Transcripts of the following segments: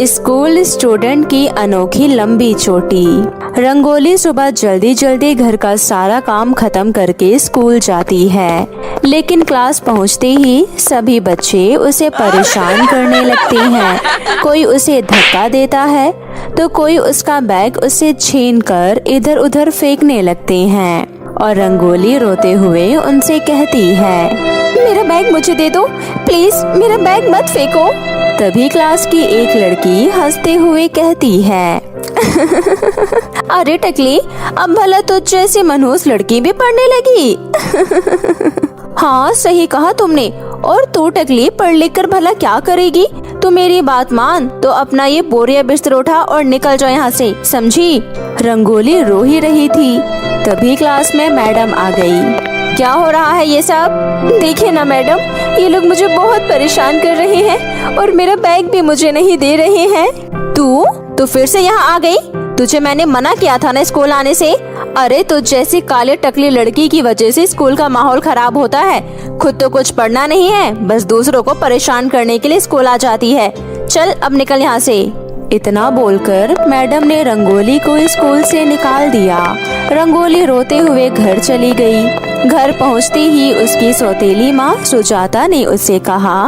School student की अनोखी लंबी चोटी। रंगोली सुबह जल्दी जल्दी घर का सारा काम खत्म करके स्कूल जाती है, लेकिन क्लास पहुंचते ही सभी बच्चे उसे परेशान करने लगते हैं। कोई उसे धक्का देता है तो कोई उसका बैग उसे छीनकर इधर उधर फेंकने लगते हैं और रंगोली रोते हुए उनसे कहती है, मेरा बैग मुझे दे दो प्लीज, मेरा बैग मत फेंको। तभी क्लास की एक लड़की हंसते हुए कहती है, अरे टकली, अब भला तुझ जैसी मनहूस लड़की भी पढ़ने लगी। हाँ सही कहा तुमने। और तू टकली पढ़ लिख कर भला क्या करेगी? तू मेरी बात मान तो अपना ये बोरिया बिस्तर उठा और निकल जाओ यहाँ से, समझी? रंगोली रो ही रही थी। तभी क्लास में मैडम आ गई। क्या हो रहा है ये सब? देखिए ना मैडम, ये लोग मुझे बहुत परेशान कर रहे हैं और मेरा बैग भी मुझे नहीं दे रहे हैं। तू फिर से यहाँ आ गई? तुझे मैंने मना किया था ना स्कूल आने से। अरे तुझ जैसी काले टकली लड़की की वजह से स्कूल का माहौल खराब होता है। खुद तो कुछ पढ़ना नहीं है, बस दूसरों को परेशान करने के लिए स्कूल आ जाती है। चल अब निकल यहाँ से। इतना बोलकर मैडम ने रंगोली को स्कूल से निकाल दिया। रंगोली रोते हुए घर चली गई। घर पहुँचते ही उसकी सौतेली माँ सुजाता ने उससे कहा,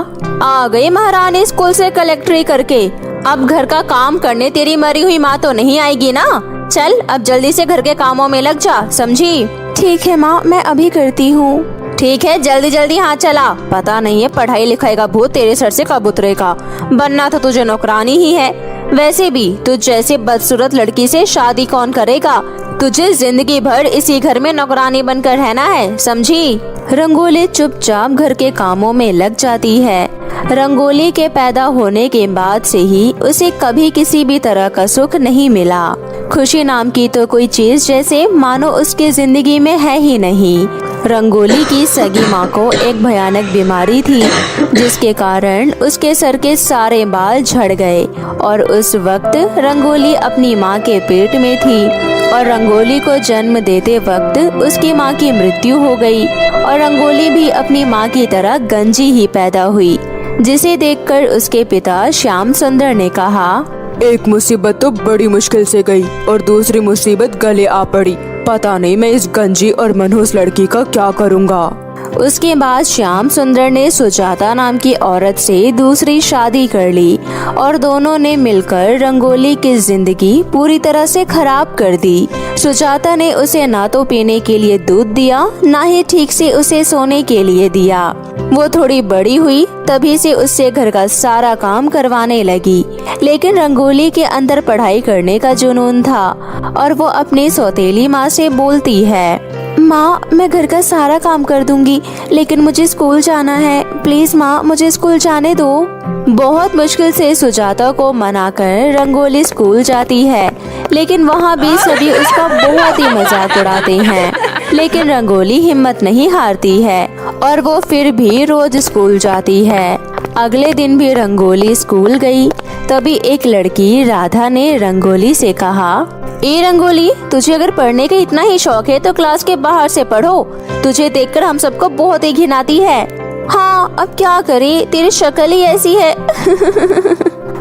आ गई महारानी स्कूल से कलेक्टरी करके। अब घर का काम करने तेरी मरी हुई माँ तो नहीं आएगी ना। चल अब जल्दी से घर के कामों में लग जा, समझी? ठीक है माँ, मैं अभी करती हूँ। ठीक है, जल्दी जल्दी हाथ चला। पता नहीं है पढ़ाई लिखाई का भूत तेरे सर से कब उतरेगा। बनना तो तुझे नौकरानी ही है। वैसे भी तुझ जैसे बदसूरत लड़की से शादी कौन करेगा? तुझे जिंदगी भर इसी घर में नौकरानी बनकर रहना है, समझी? रंगोली चुपचाप घर के कामों में लग जाती है। रंगोली के पैदा होने के बाद से ही उसे कभी किसी भी तरह का सुख नहीं मिला। खुशी नाम की तो कोई चीज जैसे मानो उसकी जिंदगी में है ही नहीं। रंगोली की सगी माँ को एक भयानक बीमारी थी, जिसके कारण उसके सर के सारे बाल झड़ गए और उस वक्त रंगोली अपनी माँ के पेट में थी और रंगोली को जन्म देते वक्त उसकी माँ की मृत्यु हो गई और रंगोली भी अपनी माँ की तरह गंजी ही पैदा हुई, जिसे देखकर उसके पिता श्याम सुंदर ने कहा, एक मुसीबत तो बड़ी मुश्किल से गई और दूसरी मुसीबत गले आ पड़ी। पता नहीं मैं इस गंजी और मनहूस लड़की का क्या करूँगा। उसके बाद श्याम सुंदर ने सुजाता नाम की औरत से दूसरी शादी कर ली और दोनों ने मिलकर रंगोली की जिंदगी पूरी तरह से खराब कर दी। सुजाता ने उसे ना तो पीने के लिए दूध दिया, ना ही ठीक से उसे सोने के लिए दिया। वो थोड़ी बड़ी हुई तभी से उससे घर का सारा काम करवाने लगी, लेकिन रंगोली के अंदर पढ़ाई करने का जुनून था और वो अपनी सौतेली माँ से बोलती है, माँ मैं घर का सारा काम कर दूंगी, लेकिन मुझे स्कूल जाना है, प्लीज माँ मुझे स्कूल जाने दो। बहुत मुश्किल से सुजाता को मनाकर रंगोली स्कूल जाती है, लेकिन वहाँ भी सभी उसका बहुत ही मजाक उड़ाते हैं। लेकिन रंगोली हिम्मत नहीं हारती है और वो फिर भी रोज स्कूल जाती है। अगले दिन भी रंगोली स्कूल गई। तभी एक लड़की राधा ने रंगोली से कहा, ए रंगोली, तुझे अगर पढ़ने का इतना ही शौक है तो क्लास के बाहर से पढ़ो। तुझे देखकर हम सबको बहुत ही घिन आती है। हाँ अब क्या करे, तेरी शक्ल ही ऐसी है।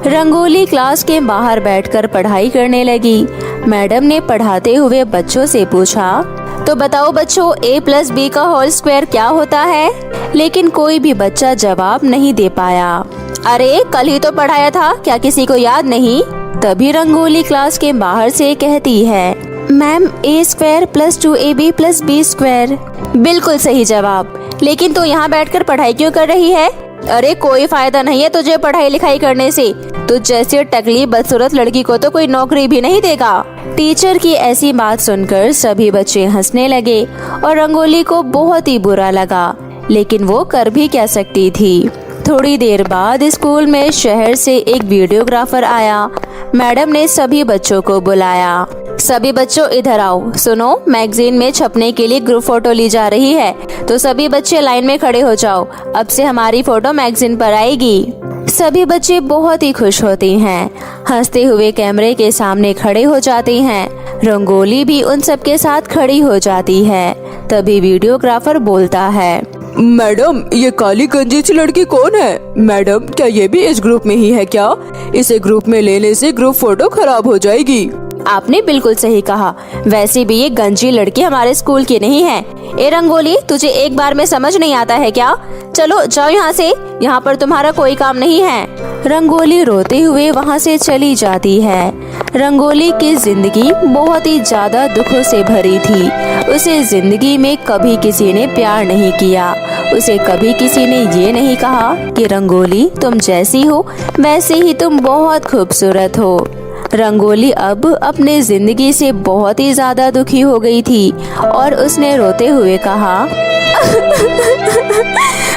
रंगोली क्लास के बाहर बैठकर पढ़ाई करने लगी। मैडम ने पढ़ाते हुए बच्चों से पूछा, तो बताओ बच्चों, a+b का होल स्क्वायर क्या होता है? लेकिन कोई भी बच्चा जवाब नहीं दे पाया। अरे कल ही तो पढ़ाया था, क्या किसी को याद नहीं? तभी रंगोली क्लास के बाहर से कहती है, मैम a² + 2ab + b²। बिल्कुल सही जवाब। लेकिन तू यहाँ बैठकर पढ़ाई क्यों कर रही है? अरे कोई फायदा नहीं है तुझे पढ़ाई लिखाई करने से। तुझ जैसी टकली बदसूरत लड़की को तो कोई नौकरी भी नहीं देगा। टीचर की ऐसी बात सुनकर सभी बच्चे हंसने लगे और रंगोली को बहुत ही बुरा लगा, लेकिन वो कर भी क्या सकती थी। थोड़ी देर बाद स्कूल में शहर से एक वीडियोग्राफर आया। मैडम ने सभी बच्चों को बुलाया। सभी बच्चों इधर आओ, सुनो, मैगजीन में छपने के लिए ग्रुप फोटो ली जा रही है, तो सभी बच्चे लाइन में खड़े हो जाओ। अब से हमारी फोटो मैगजीन पर आएगी। सभी बच्चे बहुत ही खुश होते हैं, हंसते हुए कैमरे के सामने खड़े हो जाते हैं। रंगोली भी उन सब के साथ खड़ी हो जाती है। तभी वीडियोग्राफर बोलता है, मैडम, ये काली गंजी सी लड़की कौन है? मैडम, क्या ये भी इस ग्रुप में ही है क्या? इसे ग्रुप में लेने से ग्रुप फोटो खराब हो जाएगी। आपने बिल्कुल सही कहा। वैसे भी ये गंजी लड़की हमारे स्कूल की नहीं है। ए रंगोली, तुझे एक बार में समझ नहीं आता है क्या? चलो जाओ यहाँ से, यहाँ पर तुम्हारा कोई काम नहीं है। रंगोली रोते हुए वहाँ से चली जाती है। रंगोली की जिंदगी बहुत ही ज्यादा दुखों से भरी थी। उसे जिंदगी में कभी किसी ने प्यार नहीं किया। उसे कभी किसी ने ये नहीं कहा कि रंगोली, तुम जैसी हो वैसे ही तुम बहुत खूबसूरत हो। रंगोली अब अपने जिंदगी से बहुत ही ज्यादा दुखी हो गई थी और उसने रोते हुए कहा,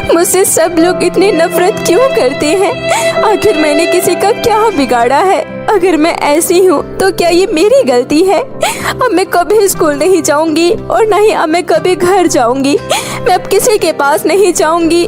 मुझसे सब लोग इतनी नफरत क्यों करते हैं? आखिर मैंने किसी का क्या बिगाड़ा है? अगर मैं ऐसी हूँ तो क्या ये मेरी गलती है? अब मैं कभी स्कूल नहीं जाऊंगी और न ही अब मैं कभी घर जाऊंगी। मैं अब किसी के पास नहीं जाऊंगी।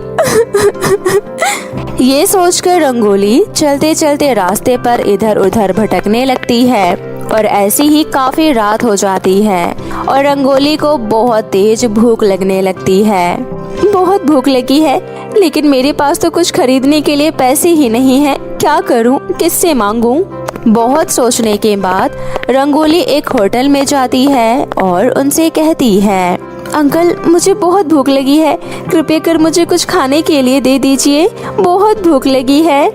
ये सोचकर रंगोली चलते चलते रास्ते पर इधर उधर भटकने लगती है और ऐसी ही काफी रात हो जाती है और रंगोली को बहुत तेज भूख लगने लगती है। बहुत भूख लगी है, लेकिन मेरे पास तो कुछ खरीदने के लिए पैसे ही नहीं है। क्या करूं? किससे मांगूं? बहुत सोचने के बाद रंगोली एक होटल में जाती है और उनसे कहती है, अंकल, मुझे बहुत भूख लगी है, कृपया कर मुझे कुछ खाने के लिए दे दीजिए। बहुत भूख लगी है।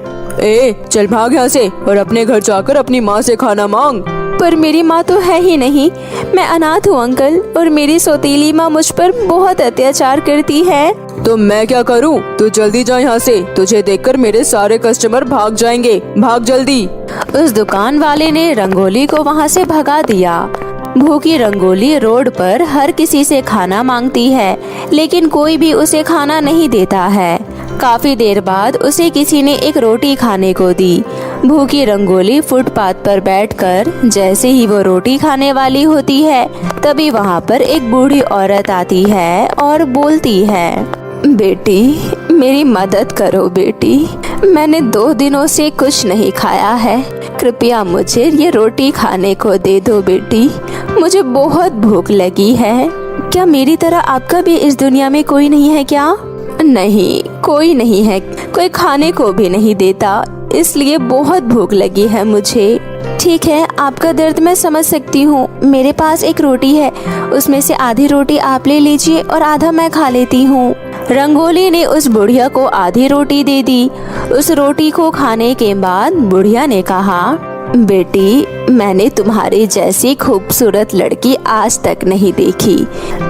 ए, चल भाग यहाँ से और अपने घर जाकर अपनी माँ से खाना मांग। पर मेरी माँ तो है ही नहीं। मैं अनाथ हूँ अंकल, और मेरी सौतेली माँ मुझ पर बहुत अत्याचार करती है। तो मैं क्या करूँ? तू जल्दी जा यहाँ से, तुझे देखकर मेरे सारे कस्टमर भाग जाएंगे। भाग जल्दी। उस दुकान वाले ने रंगोली को वहाँ से भगा दिया। भूखी रंगोली रोड पर हर किसी से खाना मांगती है, लेकिन कोई भी उसे खाना नहीं देता है। काफी देर बाद उसे किसी ने एक रोटी खाने को दी। भूखी रंगोली फुटपाथ पर बैठकर जैसे ही वो रोटी खाने वाली होती है, तभी वहाँ पर एक बूढ़ी औरत आती है और बोलती है, बेटी, मेरी मदद करो बेटी। मैंने 2 दिनों से कुछ नहीं खाया है। कृपया मुझे ये रोटी खाने को दे दो बेटी। मुझे बहुत भूख लगी है। क्या मेरी तरह आपका भी इस दुनिया में कोई नहीं है क्या? नहीं, कोई नहीं है। कोई खाने को भी नहीं देता, इसलिए बहुत भूख लगी है मुझे। ठीक है, आपका दर्द मैं समझ सकती हूँ। मेरे पास एक रोटी है, उसमें से आधी रोटी आप ले लीजिए और आधा मैं खा लेती हूँ। रंगोली ने उस बुढ़िया को आधी रोटी दे दी। उस रोटी को खाने के बाद बुढ़िया ने कहा, बेटी, मैंने तुम्हारी जैसी खूबसूरत लड़की आज तक नहीं देखी।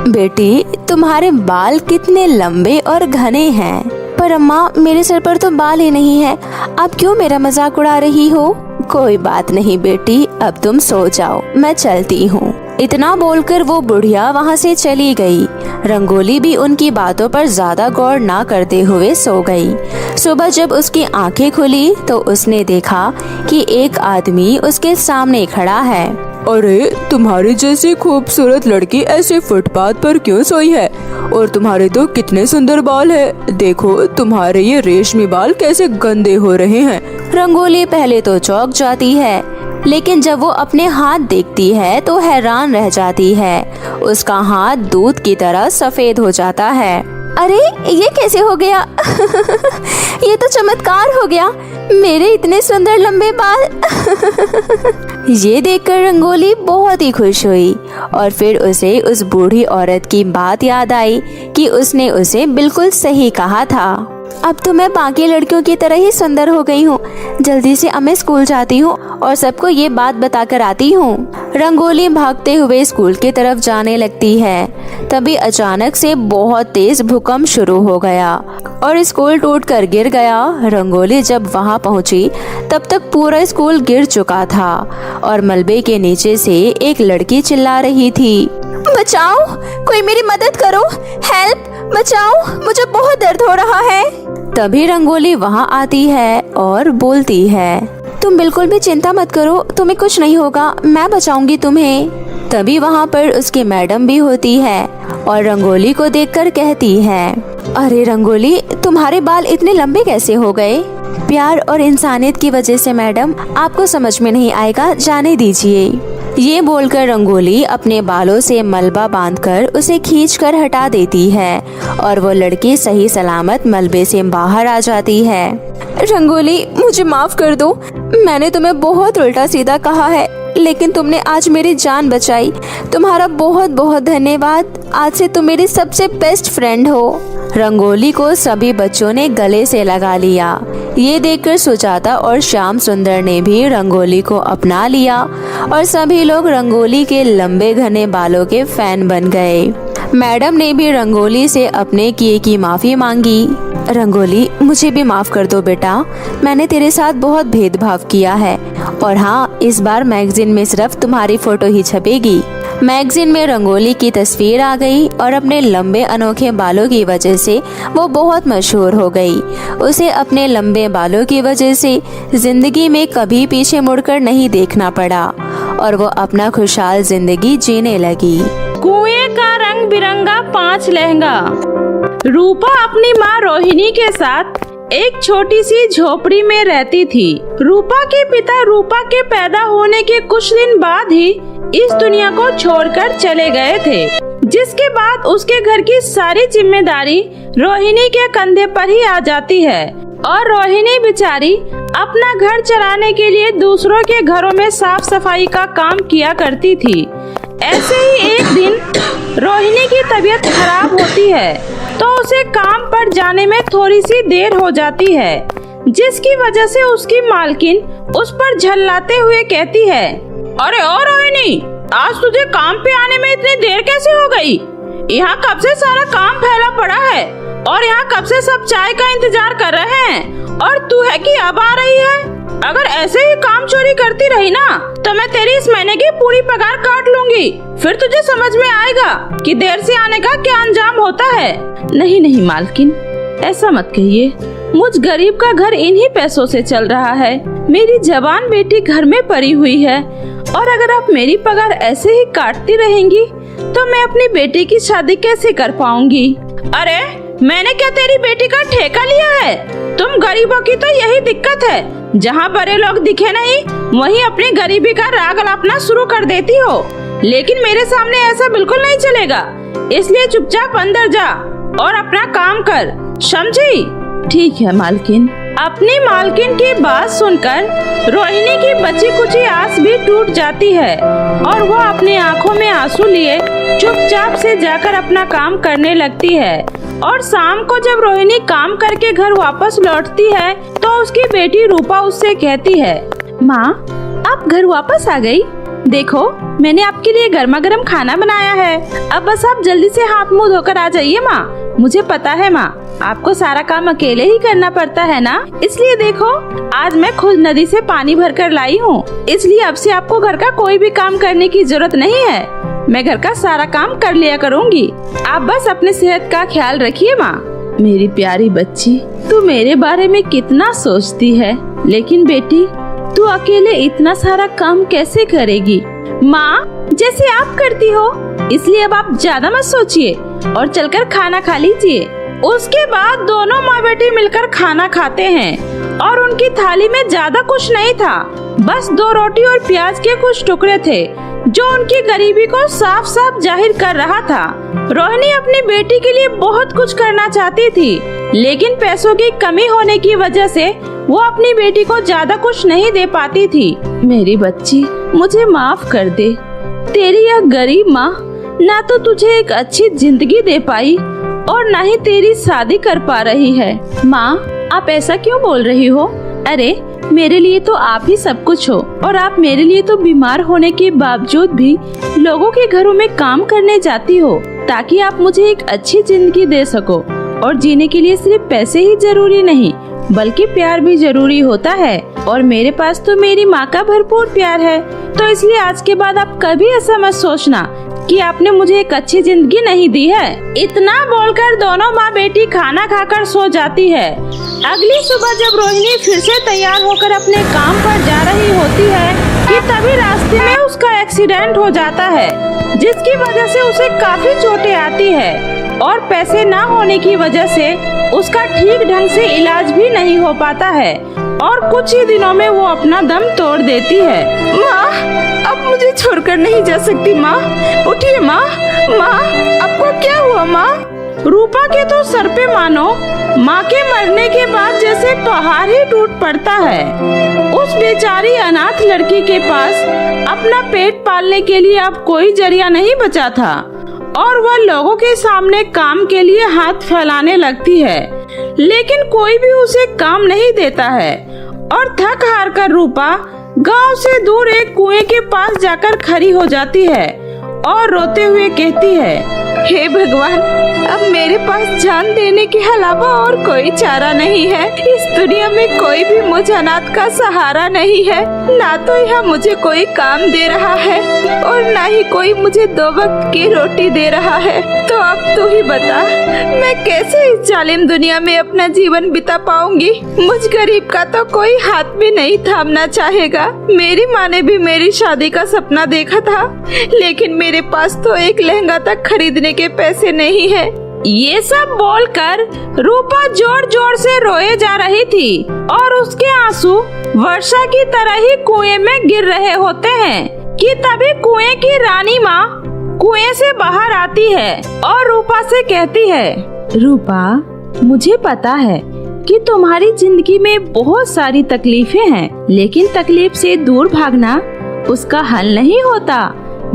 बेटी, तुम्हारे बाल कितने लंबे और घने हैं। पर अम्मा, मेरे सर पर तो बाल ही नहीं है। आप क्यों मेरा मजाक उड़ा रही हो? कोई बात नहीं बेटी, अब तुम सो जाओ, मैं चलती हूँ। इतना बोलकर वो बुढ़िया वहाँ से चली गई। रंगोली भी उनकी बातों पर ज्यादा गौर ना करते हुए सो गई। सुबह जब उसकी आंखें खुली तो उसने देखा कि एक आदमी उसके सामने खड़ा है। अरे, तुम्हारी जैसी खूबसूरत लड़की ऐसे फुटपाथ पर क्यों सोई है? और तुम्हारे तो कितने सुंदर बाल है। देखो, तुम्हारे ये रेशमी बाल कैसे गंदे हो रहे हैं। रंगोली पहले तो चौंक जाती है, लेकिन जब वो अपने हाथ देखती है तो हैरान रह जाती है। उसका हाथ दूध की तरह सफेद हो जाता है। अरे, ये कैसे हो गया? ये तो चमत्कार हो गया। मेरे इतने सुंदर लंबे बाल। ये देखकर रंगोली बहुत ही खुश हुई और फिर उसे उस बूढ़ी औरत की बात याद आई कि उसने उसे बिल्कुल सही कहा था। अब तो मैं बाकी लड़कियों की तरह ही सुंदर हो गई हूँ। जल्दी से अब मैं स्कूल जाती हूँ और सबको ये बात बताकर आती हूँ। रंगोली भागते हुए स्कूल की तरफ जाने लगती है। तभी अचानक से बहुत तेज भूकंप शुरू हो गया और स्कूल टूटकर गिर गया। रंगोली जब वहाँ पहुँची तब तक पूरा स्कूल गिर चुका था और मलबे के नीचे से एक लड़की चिल्ला रही थी, बचाओ, कोई मेरी मदद करो, हेल्प, बचाओ, मुझे बहुत दर्द हो रहा है। तभी रंगोली वहाँ आती है और बोलती है, तुम बिल्कुल भी चिंता मत करो, तुम्हें कुछ नहीं होगा, मैं बचाऊंगी तुम्हें। तभी वहाँ पर उसकी मैडम भी होती है और रंगोली को देखकर कहती है, अरे रंगोली, तुम्हारे बाल इतने लंबे कैसे हो गए? प्यार और इंसानियत की वजह से मैडम, आपको समझ में नहीं आएगा, जाने दीजिए। ये बोलकर रंगोली अपने बालों से मलबा बांधकर उसे खींचकर हटा देती है और वो लड़की सही सलामत मलबे से बाहर आ जाती है। रंगोली, मुझे माफ कर दो। मैंने तुम्हें बहुत उल्टा सीधा कहा है, लेकिन तुमने आज मेरी जान बचाई। तुम्हारा बहुत बहुत धन्यवाद। आज से तुम मेरी सबसे बेस्ट फ्रेंड हो। रंगोली को सभी बच्चों ने गले से लगा लिया। ये देखकर सुजाता और श्याम सुंदर ने भी रंगोली को अपना लिया और सभी लोग रंगोली के लंबे घने बालों के फैन बन गए। मैडम ने भी रंगोली से अपने किए की माफी मांगी। रंगोली, मुझे भी माफ कर दो बेटा, मैंने तेरे साथ बहुत भेदभाव किया है। और हाँ, इस बार मैगजीन में सिर्फ तुम्हारी फोटो ही छपेगी। मैगजीन में रंगोली की तस्वीर आ गई और अपने लंबे अनोखे बालों की वजह से वो बहुत मशहूर हो गई। उसे अपने लंबे बालों की वजह से जिंदगी में कभी पीछे मुड़कर नहीं देखना पड़ा और वो अपना खुशहाल जिंदगी जीने लगी। कुएं का रंग बिरंगा 5 लहंगा। रूपा अपनी माँ रोहिणी के साथ एक छोटी सी झोपड़ी में रहती थी। रूपा के पिता रूपा के पैदा होने के कुछ दिन बाद ही इस दुनिया को छोड़कर चले गए थे, जिसके बाद उसके घर की सारी जिम्मेदारी रोहिणी के कंधे पर ही आ जाती है और रोहिणी बेचारी अपना घर चलाने के लिए दूसरों के घरों में साफ सफाई का काम किया करती थी। ऐसे ही एक दिन रोहिणी की तबीयत खराब होती है तो उसे काम पर जाने में थोड़ी सी देर हो जाती है, जिसकी वजह से उसकी मालकिन उस पर झल्लाते हुए कहती है, अरे ओ रोहिणी, आज तुझे काम पे आने में इतनी देर कैसे हो गई? यहाँ कब से सारा काम फैला पड़ा है और यहाँ कब से सब चाय का इंतजार कर रहे हैं और तू है कि अब आ रही है? अगर ऐसे ही काम चोरी करती रही ना तो मैं तेरी इस महीने की पूरी पगार काट लूंगी। फिर तुझे समझ में आएगा कि देर से आने का क्या अंजाम होता है। नहीं नहीं मालकिन, ऐसा मत कहिए। मुझ गरीब का घर इन्हीं पैसों से चल रहा है। मेरी जवान बेटी घर में पड़ी हुई है और अगर आप मेरी पगार ऐसे ही काटती रहेंगी तो मैं अपनी बेटी की शादी कैसे कर पाऊंगी? अरे मैंने क्या तेरी बेटी का ठेका लिया है? तुम गरीबों की तो यही दिक्कत है, जहाँ बड़े लोग दिखे नहीं वहीं अपनी गरीबी का राग अलापना शुरू कर देती हो। लेकिन मेरे सामने ऐसा बिल्कुल नहीं चलेगा, इसलिए चुपचाप अंदर जा और अपना काम कर, समझी? ठीक है मालकिन। अपनी मालकिन की बात सुनकर रोहिणी की बची कुची आस भी टूट जाती है और वो अपनी आंखों में आंसू लिए चुपचाप से जाकर अपना काम करने लगती है। और शाम को जब रोहिणी काम करके घर वापस लौटती है तो उसकी बेटी रूपा उससे कहती है, माँ, आप घर वापस आ गई? देखो, मैंने आपके लिए गर्मा गर्म खाना बनाया है। अब बस आप जल्दी से हाथ मुंह धोकर आ जाइए माँ। मुझे पता है माँ, आपको सारा काम अकेले ही करना पड़ता है ना, इसलिए देखो आज मैं खुद नदी से पानी भर कर लाई हूँ, इसलिए अब से आपको घर का कोई भी काम करने की जरूरत नहीं है। मैं घर का सारा काम कर लिया करूँगी। आप बस अपने सेहत का ख्याल रखिए माँ। मेरी प्यारी बच्ची, तू मेरे बारे में कितना सोचती है, लेकिन बेटी तू अकेले इतना सारा काम कैसे करेगी? माँ, जैसे आप करती हो, इसलिए अब आप ज्यादा मत सोचिए और चलकर खाना खा लीजिए। उसके बाद दोनों माँ बेटी मिलकर खाना खाते हैं और उनकी थाली में ज्यादा कुछ नहीं था, बस 2 रोटी और प्याज के कुछ टुकड़े थे जो उनकी गरीबी को साफ साफ जाहिर कर रहा था। रोहिणी अपनी बेटी के लिए बहुत कुछ करना चाहती थी, लेकिन पैसों की कमी होने की वजह से वो अपनी बेटी को ज्यादा कुछ नहीं दे पाती थी। मेरी बच्ची, मुझे माफ कर दे। तेरी यह गरीब माँ ना तो तुझे एक अच्छी जिंदगी दे पाई और ना ही तेरी शादी कर पा रही है। माँ, आप ऐसा क्यों बोल रही हो? अरे मेरे लिए तो आप ही सब कुछ हो और आप मेरे लिए तो बीमार होने के बावजूद भी लोगों के घरों में काम करने जाती हो ताकि आप मुझे एक अच्छी जिंदगी दे सको। और जीने के लिए सिर्फ पैसे ही जरूरी नहीं बल्कि प्यार भी जरूरी होता है, और मेरे पास तो मेरी माँ का भरपूर प्यार है। तो इसलिए आज के बाद आप कभी ऐसा मत सोचना कि आपने मुझे एक अच्छी जिंदगी नहीं दी है। इतना बोलकर दोनों माँ बेटी खाना खाकर सो जाती है। अगली सुबह जब रोहिणी फिर से तैयार होकर अपने काम पर जा रही होती है कि तभी रास्ते में उसका एक्सीडेंट हो जाता है, जिसकी वजह से उसे काफी चोटें आती है और पैसे ना होने की वजह से उसका ठीक ढंग से इलाज भी नहीं हो पाता है और कुछ ही दिनों में वो अपना दम तोड़ देती है। माँ, आप मुझे छोड़कर नहीं जा सकती माँ। उठिए माँ। माँ, आपको क्या हुआ माँ? रूपा के तो सर पे मानो माँ के मरने के बाद जैसे पहाड़ ही टूट पड़ता है। उस बेचारी अनाथ लड़की के पास अपना पेट पालने के लिए अब कोई जरिया नहीं बचा था और वह लोगों के सामने काम के लिए हाथ फैलाने लगती है, लेकिन कोई भी उसे काम नहीं देता है। और थक हार कर रूपा गांव से दूर एक कुएं के पास जाकर खड़ी हो जाती है और रोते हुए कहती है, हे भगवान, अब मेरे पास जान देने के अलावा और कोई चारा नहीं है। इस दुनिया में कोई भी मुझ अनाथ का सहारा नहीं है। ना तो यहाँ मुझे कोई काम दे रहा है और ना ही कोई मुझे 2 वक्त की रोटी दे रहा है। तो अब तू ही बता, मैं कैसे इस जालिम दुनिया में अपना जीवन बिता पाऊंगी? मुझ गरीब का तो कोई हाथ भी नहीं थामना चाहेगा। मेरी माँ ने भी मेरी शादी का सपना देखा था, लेकिन मेरे पास तो एक लहंगा तक खरीदने के पैसे नहीं है। ये सब बोलकर रूपा जोर जोर से रोए जा रही थी और उसके आंसू वर्षा की तरह ही कुएं में गिर रहे होते हैं कि तभी कुएं की रानी माँ कुएं से बाहर आती है और रूपा से कहती है, रूपा, मुझे पता है कि तुम्हारी जिंदगी में बहुत सारी तकलीफें हैं, लेकिन तकलीफ से दूर भागना उसका हल नहीं होता,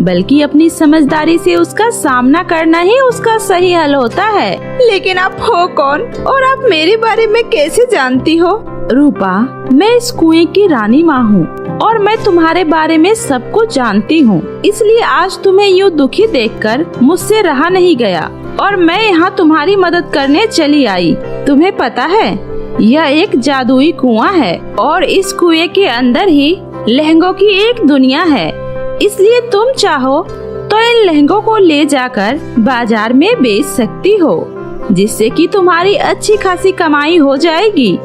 बल्कि अपनी समझदारी से उसका सामना करना ही उसका सही हल होता है। लेकिन आप हो कौन और आप मेरे बारे में कैसे जानती हो? रूपा, मैं इस कुएं की रानी माँ हूँ और मैं तुम्हारे बारे में सब कुछ जानती हूँ, इसलिए आज तुम्हें यूँ दुखी देखकर मुझसे रहा नहीं गया और मैं यहाँ तुम्हारी मदद करने चली आई। तुम्हें पता है, यह एक जादुई कुआं है और इस कुएं के अंदर ही लहंगों की एक दुनिया है, इसलिए तुम चाहो तो इन लहंगों को ले जाकर बाजार में बेच सकती हो, जिससे कि तुम्हारी अच्छी खासी कमाई हो जाएगी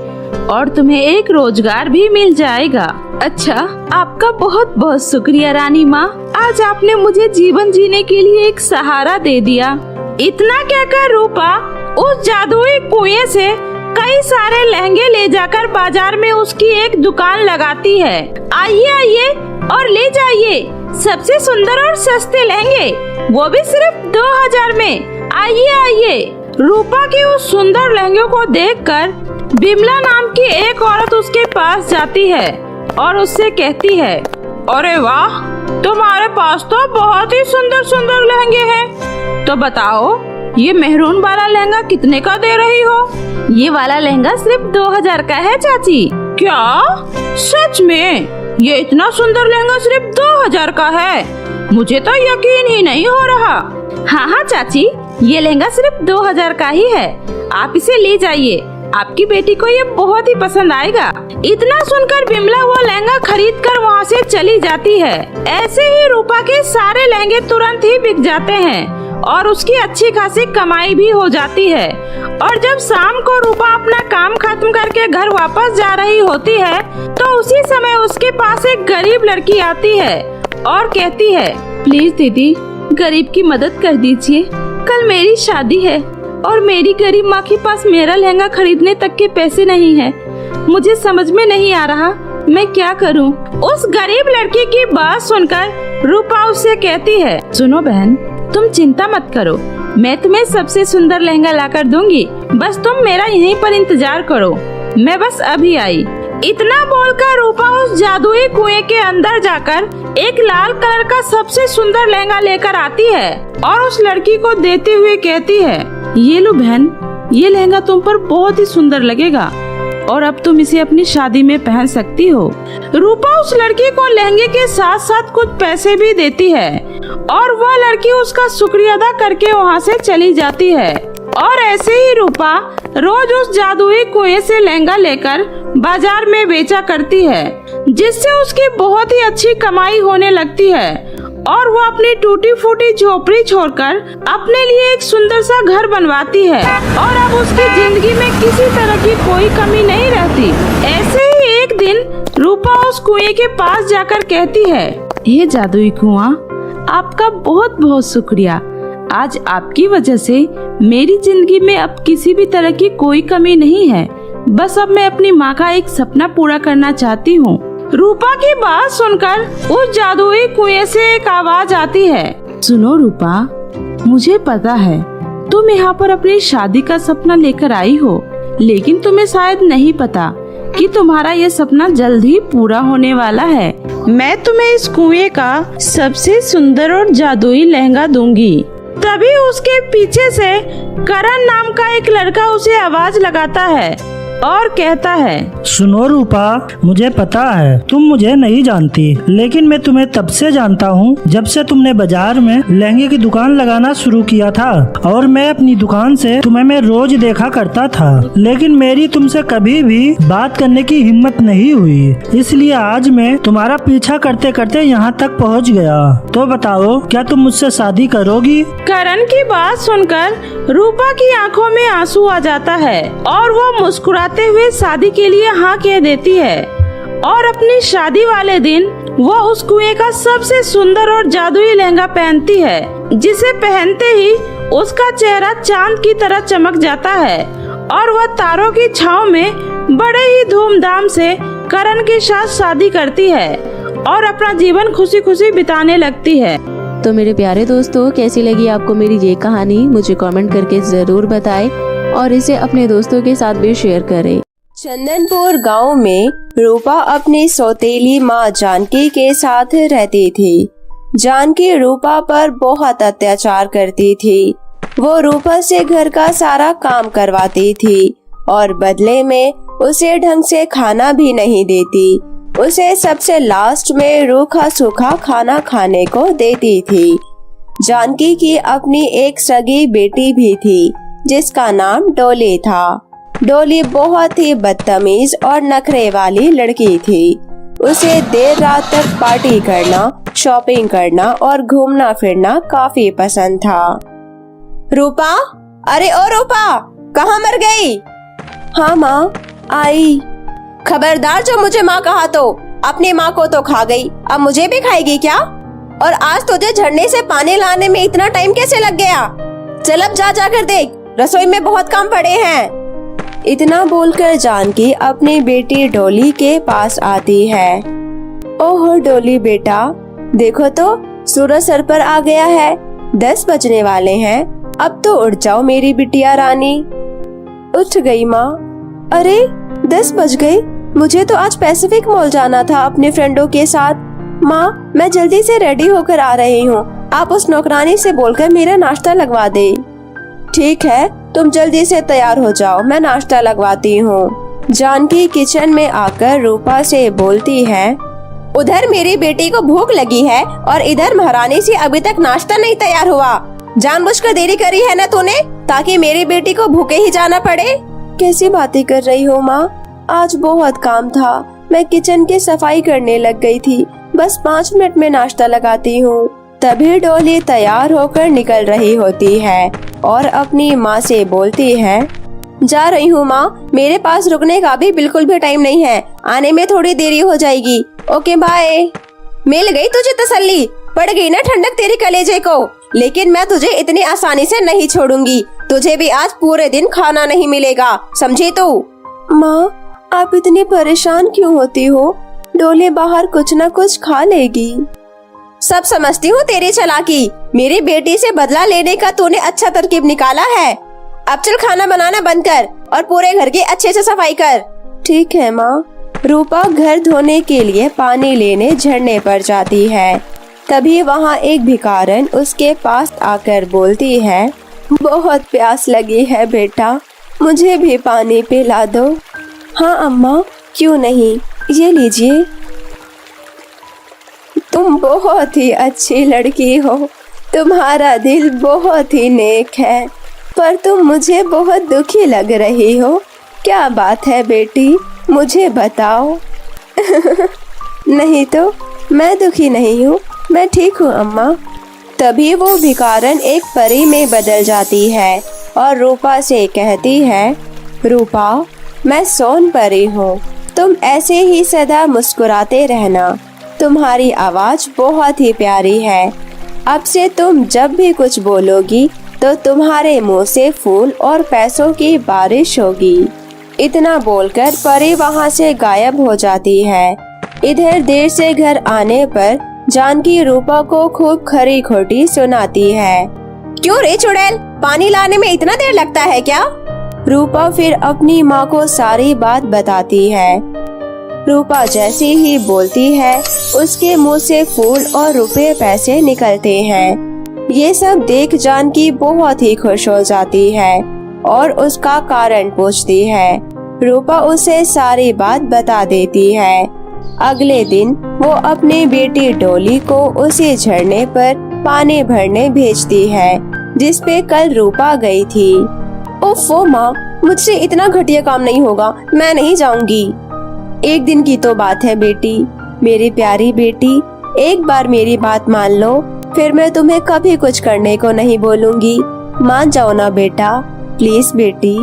और तुम्हें एक रोजगार भी मिल जाएगा। अच्छा, आपका बहुत बहुत शुक्रिया रानी माँ, आज आपने मुझे जीवन जीने के लिए एक सहारा दे दिया। इतना कहकर रूपा उस जादुई कुएं से कई सारे लहंगे ले जाकर बाजार में उसकी एक दुकान लगाती है। आइए आइए और ले जाइए सबसे सुंदर और सस्ते लहंगे, वो भी सिर्फ 2000 में। आइए आइए। रूपा के उस सुंदर लहंगे को देखकर बिमला नाम की एक औरत उसके पास जाती है और उससे कहती है, अरे वाह, तुम्हारे पास तो बहुत ही सुंदर सुंदर लहंगे हैं। तो बताओ, ये मेहरून वाला लहंगा कितने का दे रही हो? ये वाला लहंगा सिर्फ 2000 का है चाची। क्या? सच में? ये इतना सुंदर लहंगा सिर्फ 2000 का है? मुझे तो यकीन ही नहीं हो रहा। हाँ हाँ चाची, ये लहंगा सिर्फ 2000 का ही है, आप इसे ले जाइए, आपकी बेटी को ये बहुत ही पसंद आएगा। इतना सुनकर बिमला वो लहंगा खरीद कर वहाँ से चली जाती है। ऐसे ही रूपा के सारे लहंगे तुरंत ही बिक जाते हैं और उसकी अच्छी खासी कमाई भी हो जाती है। और जब शाम को रूपा अपना काम खत्म करके घर वापस जा रही होती है, तो उसी समय उसके पास एक गरीब लड़की आती है और कहती है, प्लीज दीदी, गरीब की मदद कर दीजिए, कल मेरी शादी है और मेरी गरीब माँ के पास मेरा लहंगा खरीदने तक के पैसे नहीं है। मुझे समझ में नहीं आ रहा मैं क्या करूँ। उस गरीब लड़की की बात सुनकर रूपा उससे कहती है, सुनो बहन, तुम चिंता मत करो, मैं तुम्हें सबसे सुंदर लहंगा लाकर दूंगी, बस तुम मेरा यहीं पर इंतजार करो, मैं बस अभी आई। इतना बोलकर रूपा उस जादुई कुएं के अंदर जाकर एक लाल कलर का सबसे सुंदर लहंगा लेकर आती है और उस लड़की को देते हुए कहती है, ये लो बहन, ये लहंगा तुम पर बहुत ही सुंदर लगेगा और अब तुम इसे अपनी शादी में पहन सकती हो। रूपा उस लड़की को लहंगे के साथ साथ कुछ पैसे भी देती है और वह लड़की उसका शुक्रिया अदा करके वहाँ से चली जाती है। और ऐसे ही रूपा रोज उस जादुई कुएं से लहंगा लेकर बाजार में बेचा करती है, जिससे उसकी बहुत ही अच्छी कमाई होने लगती है और वो अपनी टूटी फूटी झोपड़ी छोड़कर अपने लिए एक सुंदर सा घर बनवाती है और अब उसकी जिंदगी में किसी तरह की कोई कमी नहीं रहती। ऐसे ही एक दिन रूपा उस कुएं के पास जाकर कहती है, हे जादुई कुआं, आपका बहुत बहुत शुक्रिया, आज आपकी वजह से मेरी जिंदगी में अब किसी भी तरह की कोई कमी नहीं है, बस अब मैं अपनी माँ का एक सपना पूरा करना चाहती हूँ। रूपा की बात सुनकर उस जादुई कुएं से एक आवाज आती है। सुनो रूपा, मुझे पता है तुम यहाँ पर अपनी शादी का सपना लेकर आई हो, लेकिन तुम्हें शायद नहीं पता कि तुम्हारा ये सपना जल्द ही पूरा होने वाला है। मैं तुम्हें इस कुएं का सबसे सुंदर और जादुई लहंगा दूंगी। तभी उसके पीछे से करण नाम का एक लड़का उसे आवाज लगाता है और कहता है, सुनो रूपा, मुझे पता है तुम मुझे नहीं जानती, लेकिन मैं तुम्हें तब से जानता हूँ जब से तुमने बाजार में लहंगे की दुकान लगाना शुरू किया था। और मैं अपनी दुकान से तुम्हें मैं रोज देखा करता था, लेकिन मेरी तुमसे कभी भी बात करने की हिम्मत नहीं हुई। इसलिए आज मैं तुम्हारा पीछा करते करते यहाँ तक पहुँच गया। तो बताओ, क्या तुम मुझसे शादी करोगी? करण की बात सुनकर रूपा की आंखों में आंसू आ जाता है और वो मुस्कुराते हुए शादी के लिए हाँ कह देती है। और अपनी शादी वाले दिन वो उस कुएं का सबसे सुंदर और जादुई लहंगा पहनती है, जिसे पहनते ही उसका चेहरा चांद की तरह चमक जाता है और वह तारों की छांव में बड़े ही धूमधाम से करण के साथ शादी करती है और अपना जीवन खुशी खुशी बिताने लगती है। तो मेरे प्यारे दोस्तों, कैसी लगी आपको मेरी ये कहानी? मुझे कमेंट करके जरूर बताएं और इसे अपने दोस्तों के साथ भी शेयर करें। चंदनपुर गांव में रूपा अपनी सौतेली माँ जानकी के साथ रहती थी। जानकी रूपा पर बहुत अत्याचार करती थी। वो रूपा से घर का सारा काम करवाती थी और बदले में उसे ढंग से खाना भी नहीं देती। उसे सबसे लास्ट में रूखा सूखा खाना खाने को देती थी। जानकी की अपनी एक सगी बेटी भी थी जिसका नाम डोली था। डोली बहुत ही बदतमीज और नखरे वाली लड़की थी। उसे देर रात तक पार्टी करना, शॉपिंग करना और घूमना फिरना काफी पसंद था। रूपा, अरे ओ रूपा, कहाँ मर गई? हाँ माँ, आई। खबरदार, जो मुझे माँ कहा तो अपनी माँ को तो खा गई, अब मुझे भी खाएगी क्या? और आज तुझे झरने से पानी लाने में इतना टाइम कैसे लग गया? चल अब जाकर देख, रसोई में बहुत काम पड़े हैं। इतना बोलकर जानकी अपनी बेटी डोली के पास आती है। ओहो डोली बेटा, देखो तो सूरज सर पर आ गया है, 10 बजने वाले हैं। अब तो उठ जाओ मेरी बिटिया रानी। उठ गई माँ। अरे 10 बज गए, मुझे तो आज पैसिफिक मॉल जाना था अपने फ्रेंडों के साथ। माँ, मैं जल्दी से रेडी होकर आ रही हूँ, आप उस नौकरानी से बोलकर मेरा नाश्ता लगवा दे। ठीक है, तुम जल्दी से तैयार हो जाओ, मैं नाश्ता लगवाती हूँ। जानकी किचन में आकर रूपा से बोलती है, उधर मेरी बेटी को भूख लगी है और इधर महारानी से अभी तक नाश्ता नहीं तैयार हुआ। जानबूझकर देरी करी है ना तूने, ताकि मेरी बेटी को भूखे ही जाना पड़े। कैसी बातें कर रही हो माँ, आज बहुत काम था, मैं किचन की सफाई करने लग गई थी, बस 5 मिनट में नाश्ता लगाती हूँ। तभी डोली तैयार होकर निकल रही होती है और अपनी माँ से बोलती है, जा रही हूँ माँ, मेरे पास रुकने का भी बिल्कुल भी टाइम नहीं है, आने में थोड़ी देरी हो जाएगी। Okay bye. मिल गई तुझे तसल्ली, पड़ गई ना ठंडक तेरी कलेजे को, लेकिन मैं तुझे इतनी आसानी से नहीं छोड़ूंगी। तुझे भी आज पूरे दिन खाना नहीं मिलेगा, समझी तू? माँ, आप इतनी परेशान क्यों होती हो? डोली बाहर कुछ न कुछ खा लेगी। सब समझती हूँ तेरी चालाकी, मेरी बेटी से बदला लेने का तूने अच्छा तरकीब निकाला है। अब चल खाना बनाना बंद कर और पूरे घर की अच्छे से सफाई कर। ठीक है माँ। रूपा घर धोने के लिए पानी लेने झरने पर जाती है। तभी वहाँ एक भिखारन उसके पास आकर बोलती है, बहुत प्यास लगी है बेटा, मुझे भी पानी पिला दो। हाँ अम्मा, क्यों नहीं, ये लीजिए। तुम बहुत ही अच्छी लड़की हो, तुम्हारा दिल बहुत ही नेक है, पर तुम मुझे बहुत दुखी लग रही हो। क्या बात है बेटी, मुझे बताओ। नहीं तो मैं दुखी नहीं हूँ, मैं ठीक हूँ अम्मा। तभी वो भिखारन एक परी में बदल जाती है और रूपा से कहती है, रूपा, मैं सोन परी हूँ, तुम ऐसे ही सदा मुस्कुराते रहना, तुम्हारी आवाज बहुत ही प्यारी है। अब से तुम जब भी कुछ बोलोगी तो तुम्हारे मुंह से फूल और पैसों की बारिश होगी। इतना बोलकर परी वहाँ से गायब हो जाती है इधर देर से घर आने पर जानकी रूपा को खूब खरी खोटी सुनाती है। क्यों रे चुड़ैल, पानी लाने में इतना देर लगता है क्या? रूपा फिर अपनी माँ को सारी बात बताती है। रूपा जैसे ही बोलती है उसके मुंह से फूल और रुपए पैसे निकलते हैं। ये सब देख जानकी बहुत ही खुश हो जाती है और उसका कारण पूछती है। रूपा उसे सारी बात बता देती है। अगले दिन वो अपनी बेटी डोली को उसी झरने पर पानी भरने भेजती है जिस पे कल रूपा गई थी। ओफो माँ, मुझसे इतना घटिया काम नहीं होगा, मैं नहीं जाऊंगी। एक दिन की तो बात है बेटी, मेरी प्यारी बेटी, एक बार मेरी बात मान लो, फिर मैं तुम्हें कभी कुछ करने को नहीं बोलूंगी। मान जाओ ना बेटा, प्लीज बेटी।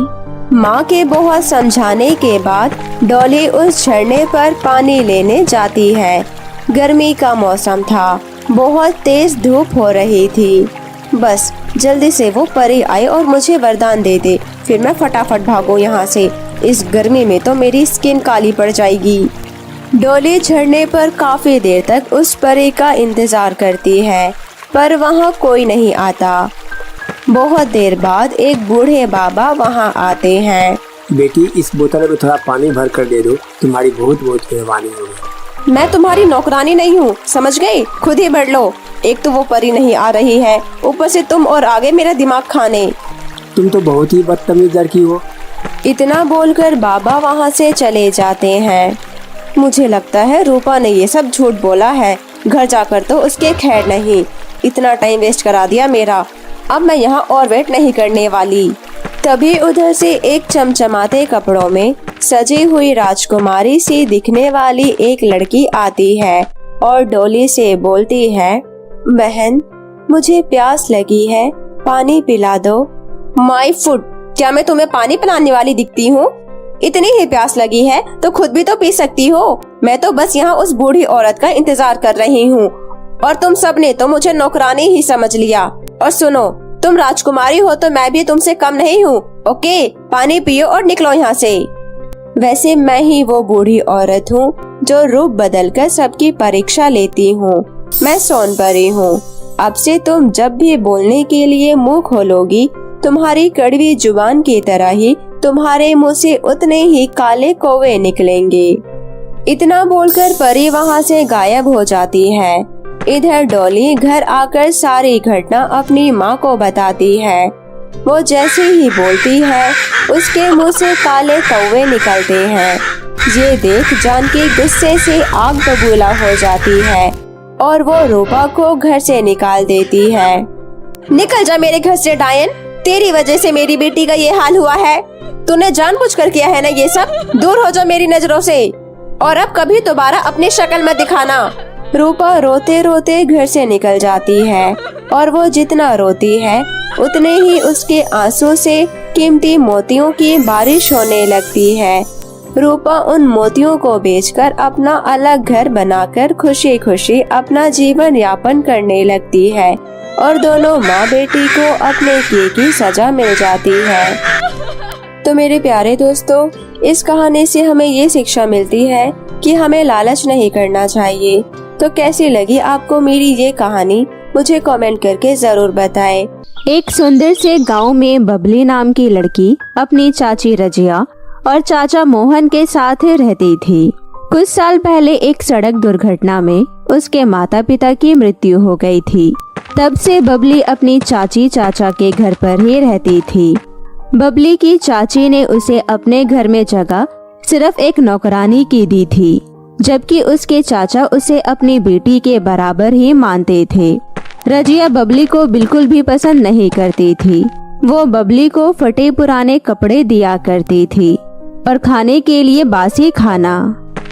माँ के बहुत समझाने के बाद डॉली उस झरने पर पानी लेने जाती है। गर्मी का मौसम था, बहुत तेज धूप हो रही थी। बस जल्दी से वो परी आए और मुझे वरदान दे दे, फिर मैं फटाफट भागूं यहाँ से। इस गर्मी में तो मेरी स्किन काली पड़ जाएगी। डोली झरने पर काफी देर तक उस परी का इंतजार करती है, पर वहाँ कोई नहीं आता। बहुत देर बाद एक बूढ़े बाबा वहाँ आते हैं। बेटी, इस बोतल में थोड़ा पानी भर कर दे दो, तुम्हारी बहुत बहुत मेहरबानी होगी। मैं तुम्हारी नौकरानी नहीं हूँ, समझ गई? खुद ही भर लो। एक तो वो परी नहीं आ रही है, ऊपर से तुम और आगे मेरा दिमाग खाने। तुम तो बहुत ही बदतमीज लड़की हो। इतना बोलकर बाबा वहाँ से चले जाते हैं। मुझे लगता है रूपा ने ये सब झूठ बोला है, घर जाकर तो उसके खैर नहीं। इतना टाइम वेस्ट करा दिया मेरा, अब मैं यहाँ और वेट नहीं करने वाली। तभी उधर से एक चमचमाते कपड़ों में सजी हुई राजकुमारी सी दिखने वाली एक लड़की आती है और डोली से बोलती है, बहन मुझे प्यास लगी है, पानी पिला दो। माय फुट, क्या मैं तुम्हें पानी पिलाने वाली दिखती हूँ? इतनी ही प्यास लगी है तो खुद भी तो पी सकती हो। मैं तो बस यहाँ उस बूढ़ी औरत का इंतजार कर रही हूँ और तुम सब ने तो मुझे नौकरानी ही समझ लिया। और सुनो, तुम राजकुमारी हो तो मैं भी तुमसे कम नहीं हूँ। ओके, पानी पियो और निकलो यहाँ से। वैसे मैं ही वो बूढ़ी औरत हूँ जो रूप बदलकर सबकी परीक्षा लेती हूँ। मैं सोनपरी हूँ। अब से तुम जब भी बोलने के लिए मुंह खोलोगी, तुम्हारी कड़वी जुबान की तरह ही तुम्हारे मुंह से उतने ही काले कौवे निकलेंगे। इतना बोलकर परी वहाँ से गायब हो जाती है। इधर डॉली घर आकर सारी घटना अपनी माँ को बताती है। वो जैसे ही बोलती है उसके मुंह से काले कौवे निकलते हैं। ये देख जानकी गुस्से से आग बबूला हो जाती है और वो रूपा को घर से निकाल देती है। निकल जा मेरे घर से डायन, तेरी वजह से मेरी बेटी का ये हाल हुआ है। तूने जानबूझकर किया है ना ये सब। दूर हो जा मेरी नजरों से और अब कभी दोबारा अपनी शक्ल मत दिखाना। रूपा रोते रोते घर से निकल जाती है और वो जितना रोती है उतने ही उसके आंसू से कीमती मोतियों की बारिश होने लगती है। रूपा उन मोतियों को बेचकर अपना अलग घर बनाकर खुशी खुशी अपना जीवन यापन करने लगती है और दोनों माँ बेटी को अपने किए की सजा मिल जाती है। तो मेरे प्यारे दोस्तों, इस कहानी से हमें ये शिक्षा मिलती है कि हमें लालच नहीं करना चाहिए। तो कैसी लगी आपको मेरी ये कहानी, मुझे कमेंट करके जरूर बताएं। एक सुंदर से गांव में बबली नाम की लड़की अपनी चाची रजिया और चाचा मोहन के साथ रहती थी। कुछ साल पहले एक सड़क दुर्घटना में उसके माता पिता की मृत्यु हो गई थी। तब से बबली अपनी चाची चाचा के घर पर ही रहती थी। बबली की चाची ने उसे अपने घर में जगह सिर्फ एक नौकरानी की दी थी, जबकि उसके चाचा उसे अपनी बेटी के बराबर ही मानते थे। रजिया बबली को बिल्कुल भी पसंद नहीं करती थी। वो बबली को फटे पुराने कपड़े दिया करती थी और खाने के लिए बासी खाना।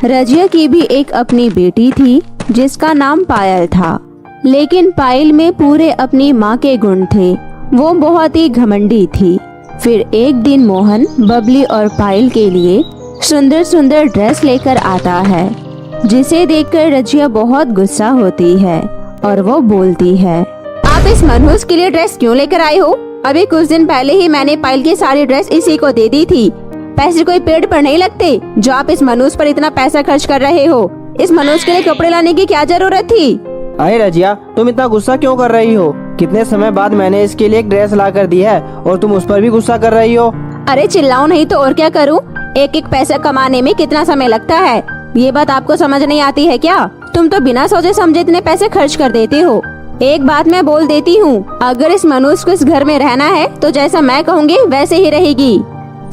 रजिया की भी एक अपनी बेटी थी जिसका नाम पायल था, लेकिन पायल में पूरे अपनी माँ के गुण थे। वो बहुत ही घमंडी थी। फिर एक दिन मोहन बबली और पायल के लिए सुंदर सुंदर ड्रेस लेकर आता है, जिसे देखकर रजिया बहुत गुस्सा होती है और वो बोलती है, आप इस मनहूस के लिए ड्रेस क्यों लेकर आए हो? अभी कुछ दिन पहले ही मैंने पायल की सारी ड्रेस इसी को दे दी थी। पैसे कोई पेड़ पर नहीं लगते जो आप इस मनहूस पर इतना पैसा खर्च कर रहे हो। इस मनुष्य के लिए कपड़े लाने की क्या जरूरत थी? अरे रजिया, तुम इतना गुस्सा क्यों कर रही हो? कितने समय बाद मैंने इसके लिए एक ड्रेस ला कर दी है और तुम उस पर भी गुस्सा कर रही हो। अरे चिल्लाओ नहीं तो और क्या करूं? एक एक पैसा कमाने में कितना समय लगता है, ये बात आपको समझ नहीं आती है क्या? तुम तो बिना सोचे समझे इतने पैसे खर्च कर देते हो। एक बात मैं बोल देती हूँ, अगर इस मनुष्य को इस घर में रहना है तो जैसा मैं कहूँगी वैसे ही रहेगी।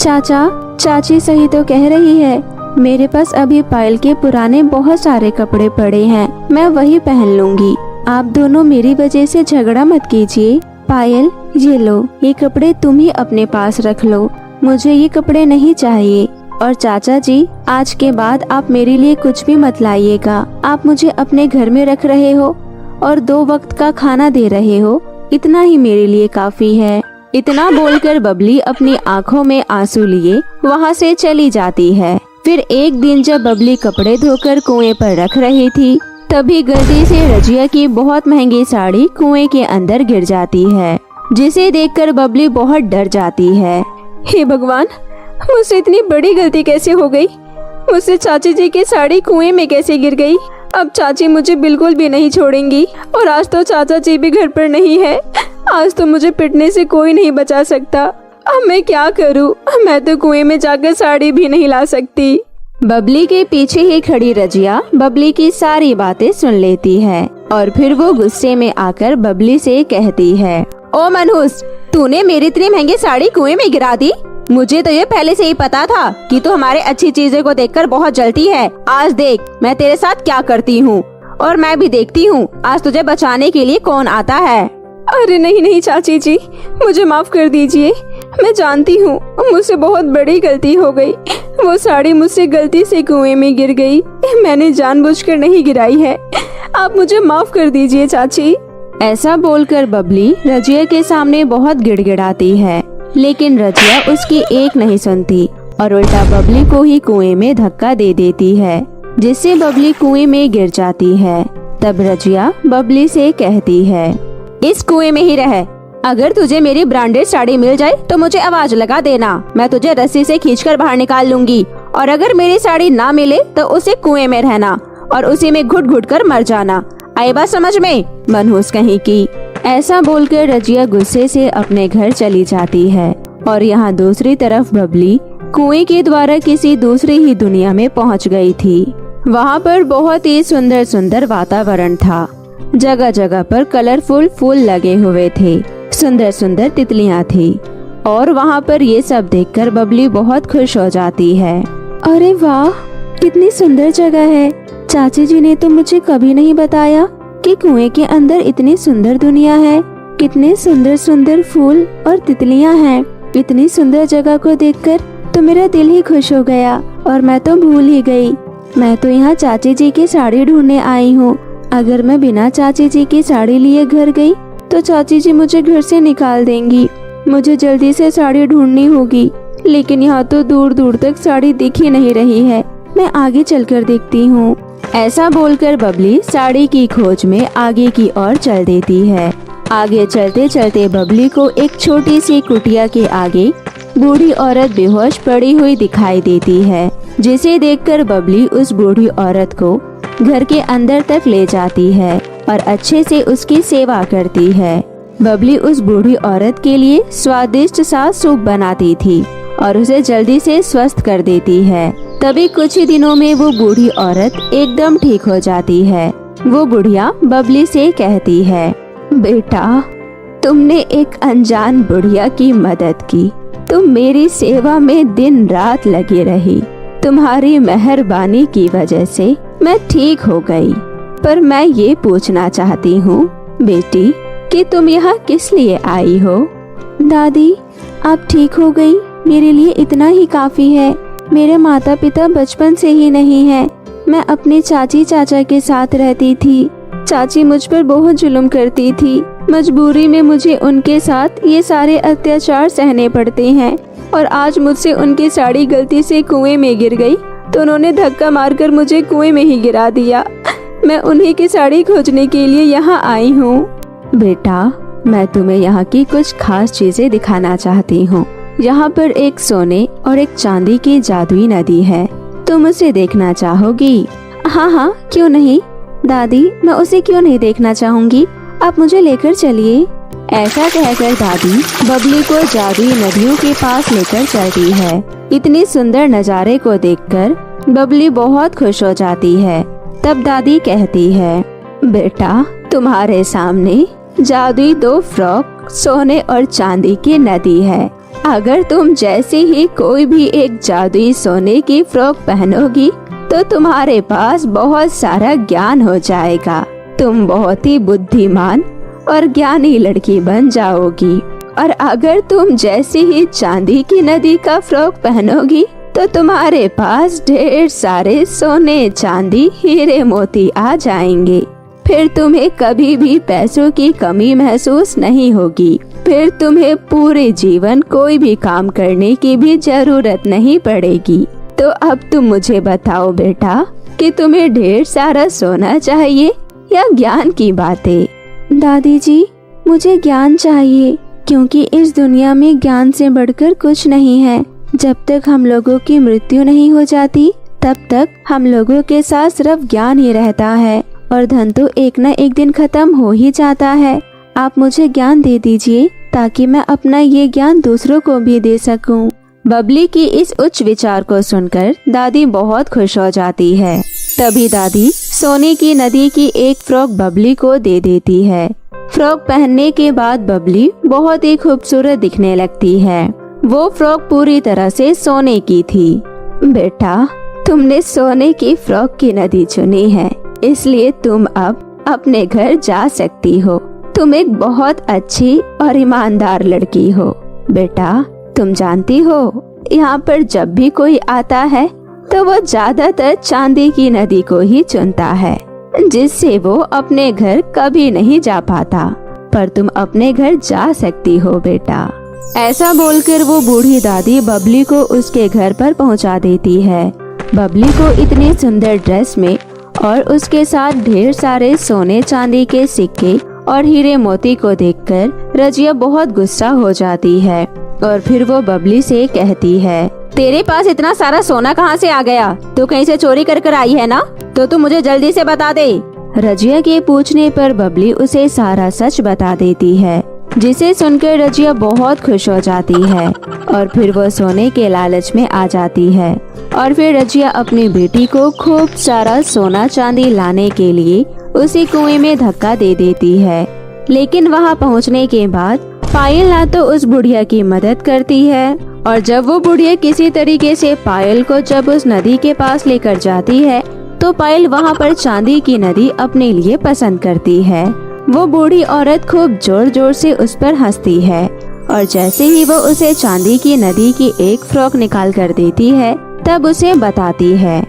चाचा चाची सही तो कह रही है, मेरे पास अभी पायल के पुराने बहुत सारे कपड़े पड़े हैं, मैं वही पहन लूंगी। आप दोनों मेरी वजह से झगड़ा मत कीजिए। पायल ये लो, ये कपड़े तुम ही अपने पास रख लो, मुझे ये कपड़े नहीं चाहिए। और चाचा जी, आज के बाद आप मेरे लिए कुछ भी मत लाइएगा। आप मुझे अपने घर में रख रहे हो और 2 वक्त का खाना दे रहे हो, इतना ही मेरे लिए काफी है। इतना बोलकर बबली अपनी आँखों में आंसू लिए वहाँ से चली जाती है। फिर एक दिन जब बबली कपड़े धोकर कुएं पर रख रही थी, तभी गलती से रजिया की बहुत महंगी साड़ी कुएं के अंदर गिर जाती है, जिसे देखकर बबली बहुत डर जाती है। हे भगवान, मुझसे इतनी बड़ी गलती कैसे हो गई? मुझसे चाची जी की साड़ी कुएं में कैसे गिर गई? अब चाची मुझे बिल्कुल भी नहीं छोड़ेंगी और आज तो चाचा जी भी घर पर नहीं है। आज तो मुझे पिटने से कोई नहीं बचा सकता। अब मैं क्या करूं? मैं तो कुएं में जाकर साड़ी भी नहीं ला सकती। बबली के पीछे ही खड़ी रजिया बबली की सारी बातें सुन लेती है और फिर वो गुस्से में आकर बबली से कहती है, ओ मनहूस, तूने मेरी इतनी महंगी साड़ी कुएं में गिरा दी? मुझे तो ये पहले से ही पता था कि तू हमारे अच्छी चीजों को देखकर बहुत जलती है। आज देख मैं तेरे साथ क्या करती हूँ, और मैं भी देखती हूँ आज तुझे बचाने के लिए कौन आता है। अरे नहीं नहीं चाची जी, मुझे माफ कर दीजिए। मैं जानती हूँ मुझसे बहुत बड़ी गलती हो गई। वो साड़ी मुझसे गलती से कुएं में गिर गई, मैंने जानबूझकर नहीं गिराई है। आप मुझे माफ कर दीजिए चाची। ऐसा बोलकर बबली रजिया के सामने बहुत गिड़गिड़ाती है, लेकिन रजिया उसकी एक नहीं सुनती और उल्टा बबली को ही कुएं में धक्का दे देती है, जिससे बबली कुएं में गिर जाती है। तब रजिया बबली से कहती है, इस कुएं में ही रह। अगर तुझे मेरी ब्रांडेड साड़ी मिल जाए तो मुझे आवाज लगा देना, मैं तुझे रस्सी से खींचकर बाहर निकाल लूंगी। और अगर मेरी साड़ी ना मिले तो उसे कुएं में रहना और उसी में घुट घुट कर मर जाना। आई बात समझ में, मनहूस कहीं की। ऐसा बोलकर रजिया गुस्से से अपने घर चली जाती है और यहाँ दूसरी तरफ बबली कुएं के द्वारा किसी दूसरी ही दुनिया में पहुँच गई थी। वहाँ पर बहुत ही सुंदर सुंदर वातावरण था। जगह जगह पर कलरफुल फूल लगे हुए थे, सुंदर सुंदर तितलियाँ थी और वहाँ पर ये सब देखकर बबली बहुत खुश हो जाती है। अरे वाह, कितनी सुंदर जगह है। चाची जी ने तो मुझे कभी नहीं बताया कि कुएं के अंदर इतनी सुंदर दुनिया है। कितने सुंदर सुंदर फूल और तितलियां हैं। इतनी सुंदर जगह को देखकर तो मेरा दिल ही खुश हो गया और मैं तो भूल ही गई। मैं तो यहाँ चाची जी की साड़ी ढूंढने आई हूँ। अगर मैं बिना चाची जी की साड़ी लिए घर गई तो चाची जी मुझे घर से निकाल देंगी। मुझे जल्दी से साड़ी ढूंढनी होगी, लेकिन यहाँ तो दूर दूर तक साड़ी दिख ही नहीं रही है। मैं आगे चलकर देखती हूँ। ऐसा बोलकर बबली साड़ी की खोज में आगे की ओर चल देती है। आगे चलते चलते बबली को एक छोटी सी कुटिया के आगे बूढ़ी औरत बेहोश पड़ी हुई दिखाई देती है, जिसे देखकर बबली उस बूढ़ी औरत को घर के अंदर तक ले जाती है और अच्छे से उसकी सेवा करती है। बबली उस बूढ़ी औरत के लिए स्वादिष्ट सा सूप बनाती थी और उसे जल्दी से स्वस्थ कर देती है। तभी कुछ ही दिनों में वो बूढ़ी औरत एकदम ठीक हो जाती है। वो बुढ़िया बबली से कहती है, बेटा, तुमने एक अनजान बुढ़िया की मदद की। तुम मेरी सेवा में दिन रात लगी रही। तुम्हारी मेहरबानी की वजह से मैं ठीक हो गई। पर मैं ये पूछना चाहती हूँ बेटी कि तुम यहाँ किस लिए आई हो? दादी, आप ठीक हो गई, मेरे लिए इतना ही काफी है। मेरे माता पिता बचपन से ही नहीं है। मैं अपने चाची चाचा के साथ रहती थी। चाची मुझ पर बहुत जुल्म करती थी। मजबूरी में मुझे उनके साथ ये सारे अत्याचार सहने पड़ते हैं और आज मुझसे उनकी साड़ी गलती से कुएं में गिर गई तो उन्होंने धक्का मारकर मुझे कुएं में ही गिरा दिया। मैं उन्हीं की साड़ी खोजने के लिए यहाँ आई हूँ। बेटा, मैं तुम्हें यहाँ की कुछ खास चीजें दिखाना चाहती हूँ। यहाँ पर एक सोने और एक चांदी की जादुई नदी है। तुम उसे देखना चाहोगी? हाँ हाँ, क्यों नहीं दादी, मैं उसे क्यों नहीं देखना चाहूँगी। आप मुझे लेकर चलिए। ऐसा कहकर दादी बबली को जादुई नदियों के पास लेकर चलती है। इतनी सुंदर नज़ारे को देखकर बबली बहुत खुश हो जाती है। तब दादी कहती है, बेटा तुम्हारे सामने जादुई 2 फ्रॉक सोने और चांदी की नदी है। अगर तुम जैसे ही कोई भी एक जादुई सोने की फ्रॉक पहनोगी तो तुम्हारे पास बहुत सारा ज्ञान हो जाएगा। तुम बहुत ही बुद्धिमान और ज्ञानी लड़की बन जाओगी। और अगर तुम जैसे ही चांदी की नदी का फ्रॉक पहनोगी तो तुम्हारे पास ढेर सारे सोने, चांदी, हीरे, मोती आ जाएंगे। फिर तुम्हें कभी भी पैसों की कमी महसूस नहीं होगी। फिर तुम्हें पूरे जीवन कोई भी काम करने की भी जरूरत नहीं पड़ेगी। तो अब तुम मुझे बताओ बेटा कि तुम्हें ढेर सारा सोना चाहिए या ज्ञान की बातें। दादी जी, मुझे ज्ञान चाहिए, क्योंकि इस दुनिया में ज्ञान से बढ़कर कुछ नहीं है। जब तक हम लोगों की मृत्यु नहीं हो जाती तब तक हम लोगों के साथ सिर्फ ज्ञान ही रहता है, और धन तो एक न एक दिन खत्म हो ही जाता है। आप मुझे ज्ञान दे दीजिए ताकि मैं अपना ये ज्ञान दूसरों को भी दे सकूं। बबली की इस उच्च विचार को सुनकर दादी बहुत खुश हो जाती है। तभी दादी सोने की नदी की एक फ्रॉक बबली को दे देती है। फ्रॉक पहनने के बाद बबली बहुत ही खूबसूरत दिखने लगती है। वो फ्रॉक पूरी तरह से सोने की थी। बेटा, तुमने सोने की फ्रॉक की नदी चुनी है, इसलिए तुम अब अपने घर जा सकती हो। तुम एक बहुत अच्छी और ईमानदार लड़की हो। बेटा, तुम जानती हो यहाँ पर जब भी कोई आता है तो वो ज्यादातर चांदी की नदी को ही चुनता है, जिससे वो अपने घर कभी नहीं जा पाता। पर तुम अपने घर जा सकती हो बेटा। ऐसा बोलकर वो बूढ़ी दादी बबली को उसके घर पर पहुंचा देती है। बबली को इतने सुंदर ड्रेस में और उसके साथ ढेर सारे सोने चांदी के सिक्के और हीरे मोती को देखकर रजिया बहुत गुस्सा हो जाती है। और फिर वो बबली से कहती है, तेरे पास इतना सारा सोना कहाँ से आ गया? तू कहीं से चोरी कर आई है ना? तो तू मुझे जल्दी से बता दे। रजिया के पूछने पर बबली उसे सारा सच बता देती है, जिसे सुनकर रजिया बहुत खुश हो जाती है। और फिर वो सोने के लालच में आ जाती है। और फिर रजिया अपनी बेटी को खूब सारा सोना चांदी लाने के लिए उसी कुएं में धक्का दे देती है। लेकिन वहाँ पहुँचने के बाद पायल ना तो उस बुढ़िया की मदद करती है, और जब वो बुढ़िया किसी तरीके से पायल को जब उस नदी के पास लेकर जाती है तो पायल वहाँ पर चांदी की नदी अपने लिए पसंद करती है। वो बूढ़ी औरत खूब जोर जोर से उस पर हंसती है, और जैसे ही वो उसे चांदी की नदी की एक फ्रॉक निकाल कर देती है तब उसे बताती है,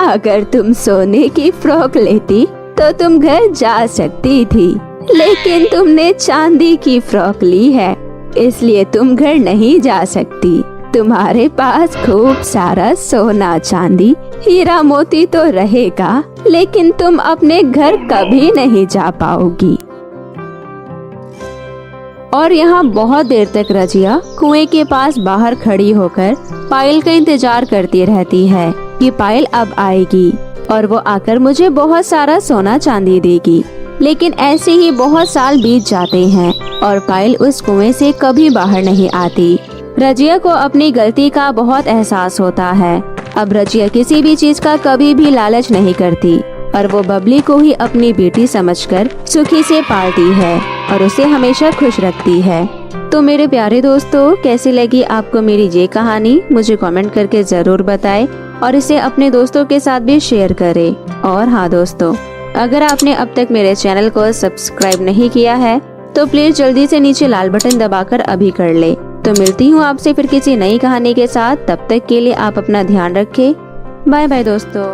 अगर तुम सोने की फ्रॉक लेती तो तुम घर जा सकती थी, लेकिन तुमने चांदी की फ्रॉक ली है, इसलिए तुम घर नहीं जा सकती। तुम्हारे पास खूब सारा सोना चांदी हीरा मोती तो रहेगा, लेकिन तुम अपने घर कभी नहीं जा पाओगी। और यहाँ बहुत देर तक रजिया कुएं के पास बाहर खड़ी होकर पायल का इंतजार करती रहती है कि पायल अब आएगी और वो आकर मुझे बहुत सारा सोना चांदी देगी। लेकिन ऐसे ही बहुत साल बीत जाते हैं और पायल उस कुएं से कभी बाहर नहीं आती। रजिया को अपनी गलती का बहुत एहसास होता है। अब रजिया किसी भी चीज का कभी भी लालच नहीं करती और वो बबली को ही अपनी बेटी समझकर सुखी से पालती है और उसे हमेशा खुश रखती है। तो मेरे प्यारे दोस्तों, कैसी लगी आपको मेरी ये कहानी? मुझे कमेंट करके जरूर बताएं और इसे अपने दोस्तों के साथ भी शेयर करें। और हाँ दोस्तों, अगर आपने अब तक मेरे चैनल को सब्सक्राइब नहीं किया है तो प्लीज जल्दी से नीचे लाल बटन दबाकर अभी कर ले। तो मिलती हूँ आपसे फिर किसी नई कहानी के साथ। तब तक के लिए आप अपना ध्यान रखें। बाय बाय दोस्तों।